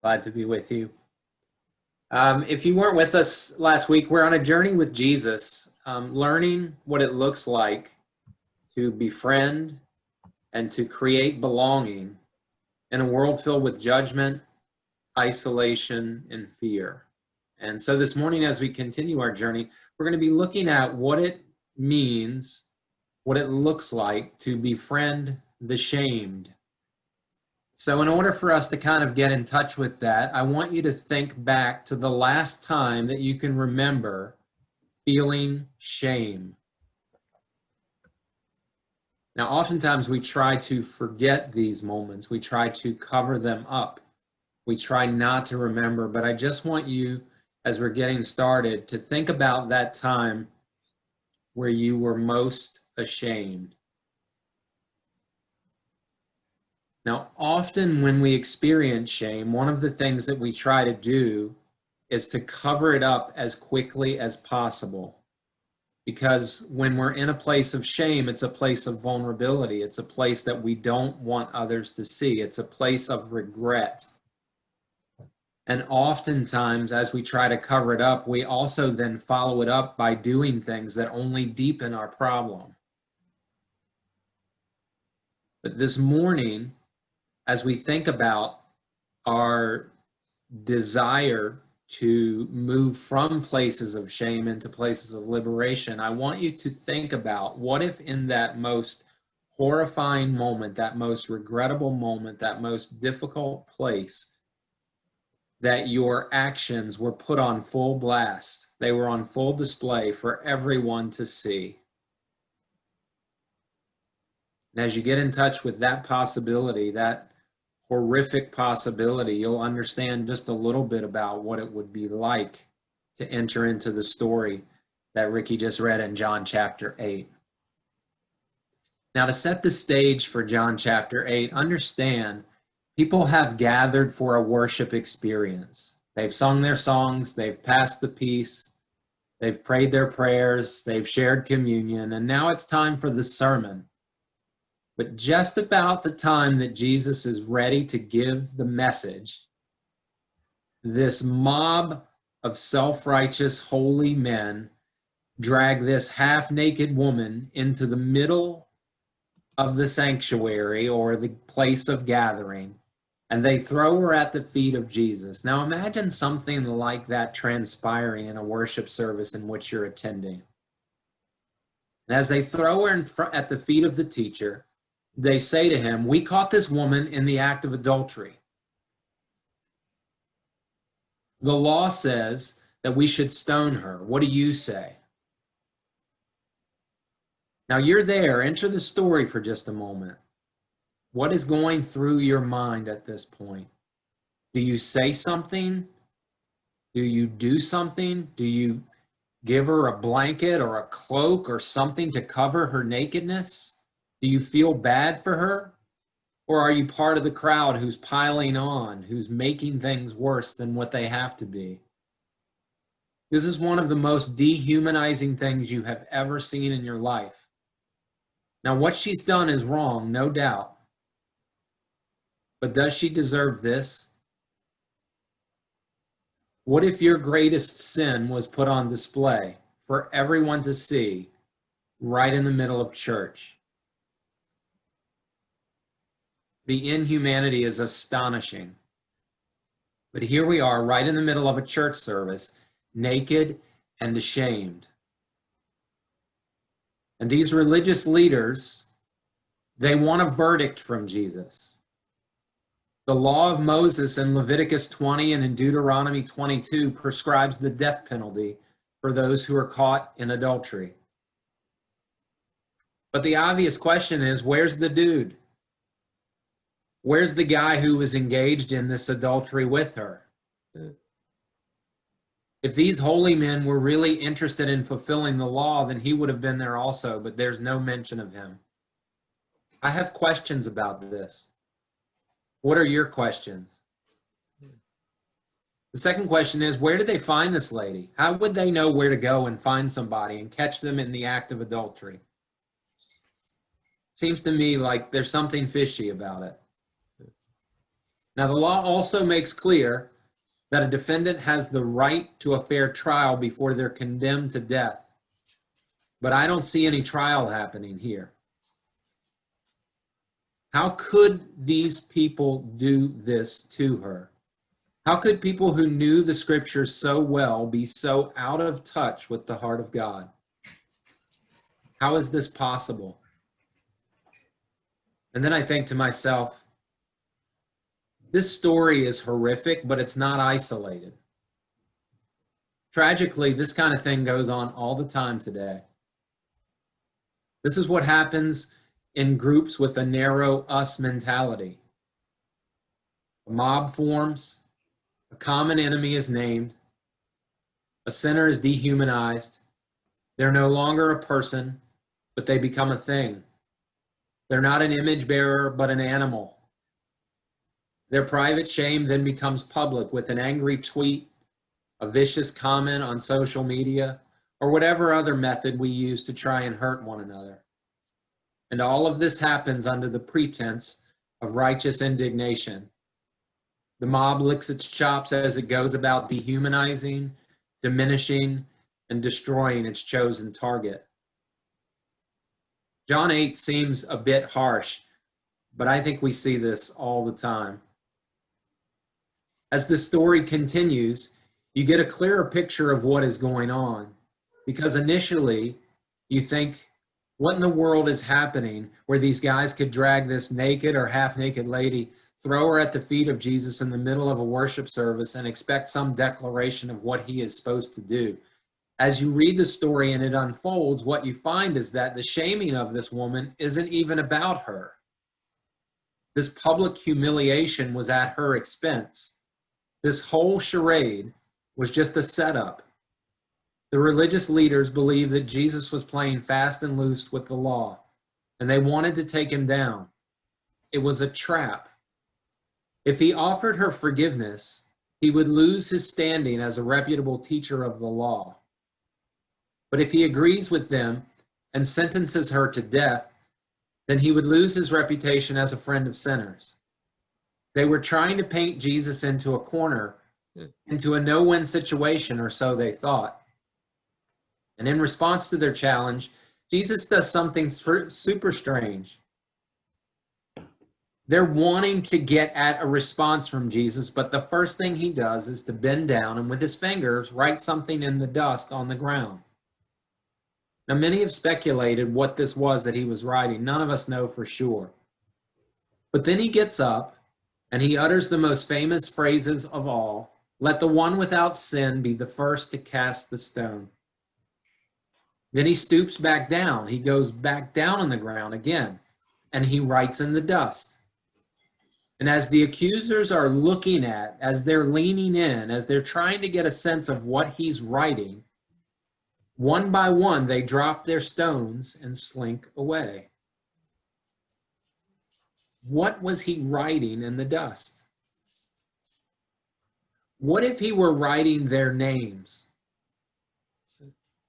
Glad to be with you. If you weren't with us last week, we're on a journey with Jesus, learning what it looks like to befriend and to create belonging in a world filled with judgment, isolation, and fear. And so this morning, as we continue our journey, we're going to be looking at what it means, what it looks like to befriend the shamed. So in order for us to kind of get in touch with that, I want you to think back to the last time that you can remember feeling shame. Now, oftentimes we try to forget these moments. We try to cover them up. We try not to remember, but I just want you, as we're getting started, to think about that time where you were most ashamed. Now, often when we experience shame, one of the things that we try to do is to cover it up as quickly as possible. Because when we're in a place of shame, it's a place of vulnerability. It's a place that we don't want others to see. It's a place of regret. And oftentimes, as we try to cover it up, we also then follow it up by doing things that only deepen our problem. But this morning, as we think about our desire to move from places of shame into places of liberation, I want you to think about what if in that most horrifying moment, that most regrettable moment, that most difficult place, that your actions were put on full blast. They were on full display for everyone to see. And as you get in touch with that possibility, that horrific possibility, you'll understand just a little bit about what it would be like to enter into the story that Ricky just read in John chapter 8. Now, to set the stage for John chapter 8, understand people have gathered for a worship experience. They've sung their songs, they've passed the peace, they've prayed their prayers, they've shared communion, and now it's time for the sermon. But just about the time that Jesus is ready to give the message, this mob of self-righteous holy men drag this half-naked woman into the middle of the sanctuary or the place of gathering, and they throw her at the feet of Jesus. Now imagine something like that transpiring in a worship service in which you're attending. And as they throw her at the feet of the teacher, they say to him, "We caught this woman in the act of adultery. The law says that we should stone her. What do you say?" Now you're there. Enter the story for just a moment. What is going through your mind at this point? Do you say something? Do you do something? Do you give her a blanket or a cloak or something to cover her nakedness? Do you feel bad for her? Or are you part of the crowd who's piling on, who's making things worse than what they have to be? This is one of the most dehumanizing things you have ever seen in your life. Now, what she's done is wrong, no doubt. But does she deserve this? What if your greatest sin was put on display for everyone to see right in the middle of church? The inhumanity is astonishing. But here we are, right in the middle of a church service, naked and ashamed. And these religious leaders, they want a verdict from Jesus. The law of Moses in Leviticus 20 and in Deuteronomy 22 prescribes the death penalty for those who are caught in adultery. But the obvious question is, where's the dude? Where's the guy who was engaged in this adultery with her? If these holy men were really interested in fulfilling the law, then he would have been there also, but there's no mention of him. I have questions about this. What are your questions? The second question is, where did they find this lady? How would they know where to go and find somebody and catch them in the act of adultery? Seems to me like there's something fishy about it. Now, the law also makes clear that a defendant has the right to a fair trial before they're condemned to death. But I don't see any trial happening here. How could these people do this to her? How could people who knew the scriptures so well be so out of touch with the heart of God? How is this possible? And then I think to myself, this story is horrific, but it's not isolated. Tragically, this kind of thing goes on all the time today. This is what happens in groups with a narrow us mentality. A mob forms, a common enemy is named, a sinner is dehumanized, they're no longer a person, but they become a thing. They're not an image bearer, but an animal. Their private shame then becomes public with an angry tweet, a vicious comment on social media, or whatever other method we use to try and hurt one another. And all of this happens under the pretense of righteous indignation. The mob licks its chops as it goes about dehumanizing, diminishing, and destroying its chosen target. John 8 seems a bit harsh, but I think we see this all the time. As the story continues, you get a clearer picture of what is going on, because initially you think, what in the world is happening where these guys could drag this naked or half-naked lady, throw her at the feet of Jesus in the middle of a worship service and expect some declaration of what he is supposed to do? As you read the story and it unfolds, what you find is that the shaming of this woman isn't even about her. This public humiliation was at her expense. This whole charade was just a setup. The religious leaders believed that Jesus was playing fast and loose with the law, and they wanted to take him down. It was a trap. If he offered her forgiveness, he would lose his standing as a reputable teacher of the law. But if he agrees with them and sentences her to death, then he would lose his reputation as a friend of sinners. They were trying to paint Jesus into a corner, into a no-win situation, or so they thought. And in response to their challenge, Jesus does something super strange. They're wanting to get at a response from Jesus, but the first thing he does is to bend down and with his fingers write something in the dust on the ground. Now, many have speculated what this was that he was writing. None of us know for sure. But then he gets up and he utters the most famous phrases of all. Let the one without sin be the first to cast the stone. Then he stoops back down. He goes back down on the ground again, and he writes in the dust. And as the accusers are looking at, as they're leaning in, as they're trying to get a sense of what he's writing, one by one, they drop their stones and slink away. What was he writing in the dust? What if he were writing their names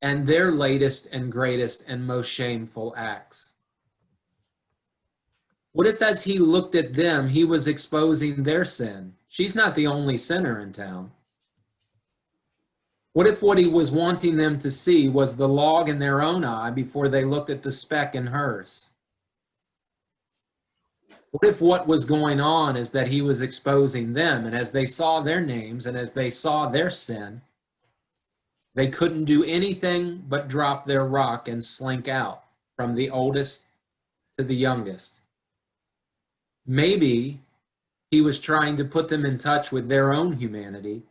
and their latest and greatest and most shameful acts? What if as he looked at them, he was exposing their sin? She's not the only sinner in town. What if what he was wanting them to see was the log in their own eye before they looked at the speck in hers? What if what was going on is that he was exposing them, and as they saw their names and as they saw their sin, they couldn't do anything but drop their rock and slink out, from the oldest to the youngest? Maybe he was trying to put them in touch with their own humanity,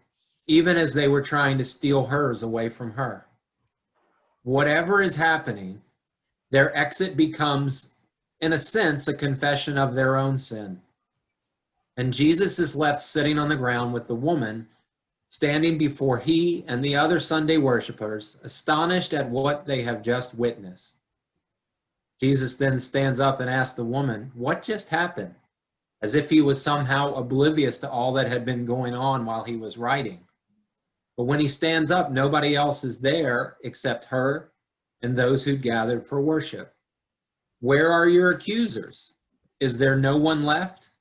even as they were trying to steal hers away from her. Whatever is happening, their exit becomes, in a sense, a confession of their own sin. And Jesus is left sitting on the ground with the woman standing before he and the other Sunday worshipers, astonished at what they have just witnessed. Jesus then stands up and asks the woman, "What just happened?" As if he was somehow oblivious to all that had been going on while he was writing. But when he stands up, nobody else is there except her and those who gathered for worship. Where are your accusers? Is there no one left?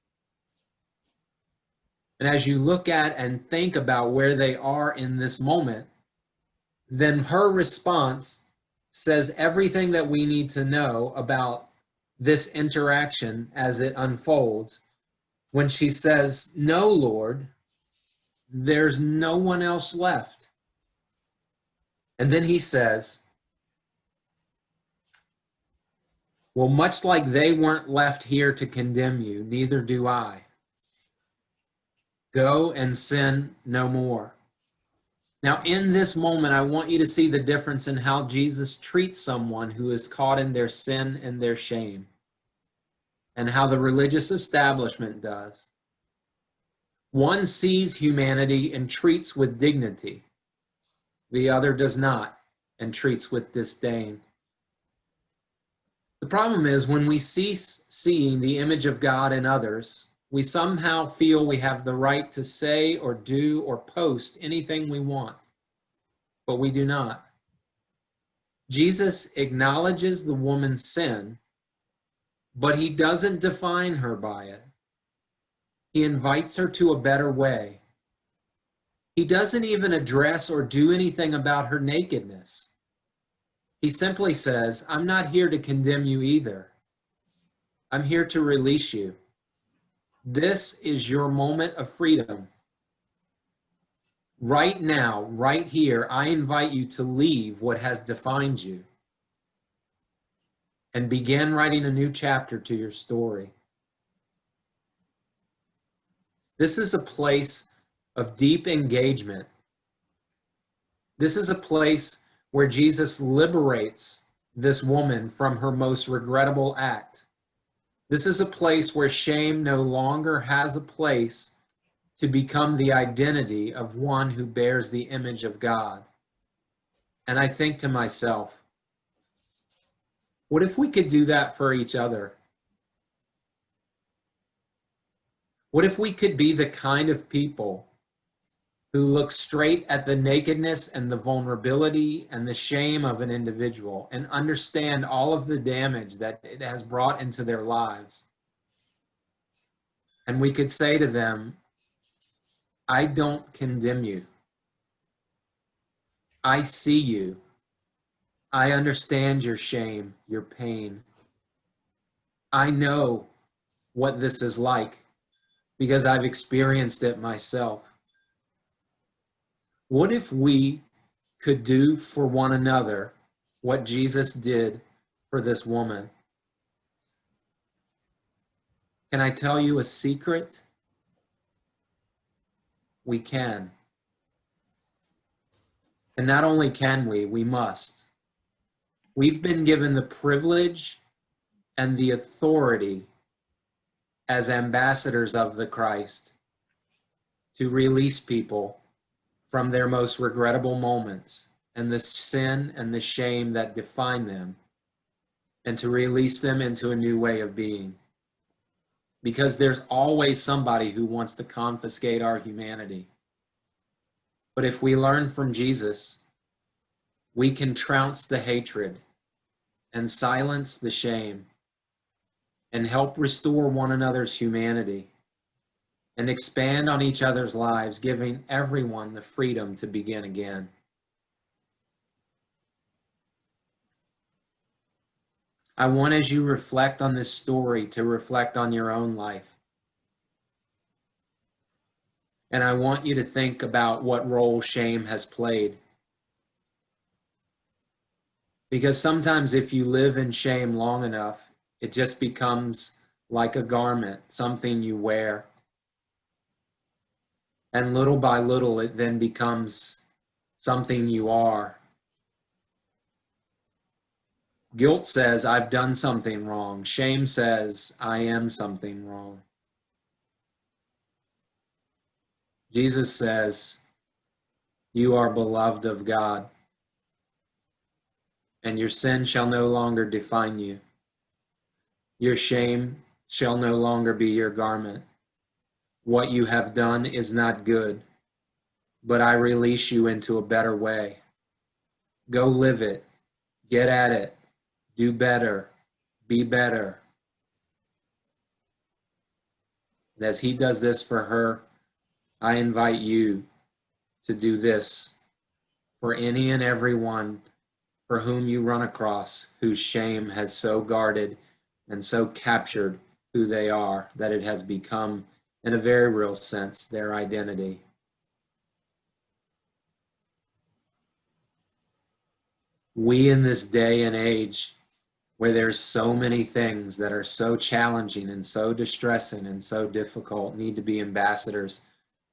And as you look at and think about where they are in this moment, then her response says everything that we need to know about this interaction as it unfolds. When she says, "No, Lord, there's no one else left." And then he says, "Well, much like they weren't left here to condemn you, neither do I. Go and sin no more." Now, in this moment, I want you to see the difference in how Jesus treats someone who is caught in their sin and their shame, and how the religious establishment does. One sees humanity and treats with dignity. The other does not and treats with disdain. The problem is when we cease seeing the image of God in others, we somehow feel we have the right to say or do or post anything we want, but we do not. Jesus acknowledges the woman's sin, but he doesn't define her by it. He invites her to a better way. He doesn't even address or do anything about her nakedness. He simply says, "I'm not here to condemn you either. I'm here to release you. This is your moment of freedom. Right now, right here, I invite you to leave what has defined you and begin writing a new chapter to your story." This is a place of deep engagement. This is a place where Jesus liberates this woman from her most regrettable act. This is a place where shame no longer has a place to become the identity of one who bears the image of God. And I think to myself, what if we could do that for each other? What if we could be the kind of people who look straight at the nakedness and the vulnerability and the shame of an individual and understand all of the damage that it has brought into their lives? And we could say to them, "I don't condemn you. I see you. I understand your shame, your pain. I know what this is like because I've experienced it myself." What if we could do for one another what Jesus did for this woman? Can I tell you a secret? We can. And not only can we must. We've been given the privilege and the authority as ambassadors of the Christ to release people from their most regrettable moments and the sin and the shame that define them, and to release them into a new way of being. Because there's always somebody who wants to confiscate our humanity. But if we learn from Jesus, we can trounce the hatred and silence the shame and help restore one another's humanity and expand on each other's lives, giving everyone the freedom to begin again. I want, as you reflect on this story, to reflect on your own life. And I want you to think about what role shame has played. Because sometimes if you live in shame long enough, it just becomes like a garment, something you wear. And little by little, it then becomes something you are. Guilt says, "I've done something wrong." Shame says, "I am something wrong." Jesus says, "You are beloved of God, and your sin shall no longer define you. Your shame shall no longer be your garment. What you have done is not good, but I release you into a better way. Go live it, get at it, do better, be better." As he does this for her, I invite you to do this for any and every one for whom you run across, whose shame has so guarded and so captured who they are that it has become, in a very real sense, their identity. We, in this day and age where there's so many things that are so challenging and so distressing and so difficult, need to be ambassadors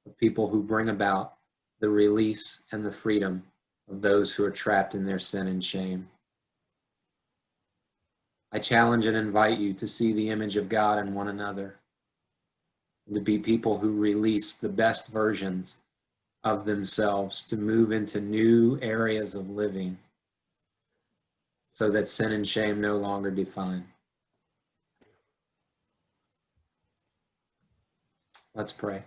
of people who bring about the release and the freedom of those who are trapped in their sin and shame. I challenge and invite you to see the image of God in one another, and to be people who release the best versions of themselves, to move into new areas of living so that sin and shame no longer define. Let's pray.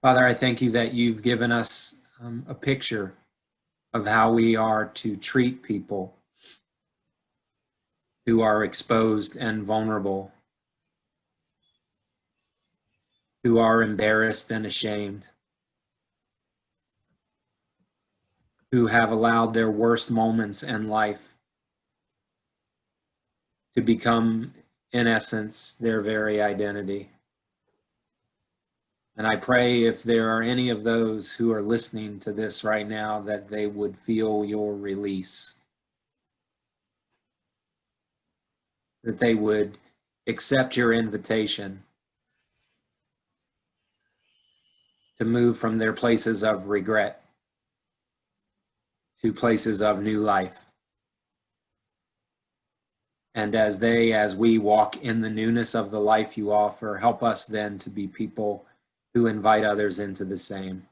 Father, I thank you that you've given us a picture of how we are to treat people who are exposed and vulnerable, who are embarrassed and ashamed, who have allowed their worst moments in life to become, in essence, their very identity. And I pray if there are any of those who are listening to this right now, that they would feel your release, that they would accept your invitation to move from their places of regret to places of new life. And as we walk in the newness of the life you offer, help us then to be people who invite others into the same.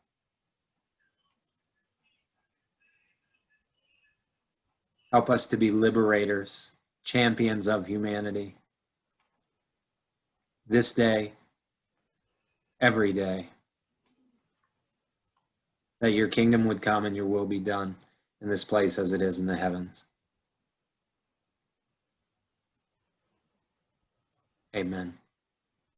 Help us to be liberators, champions of humanity, this day, every day, that your kingdom would come and your will be done in this place as it is in the heavens. Amen.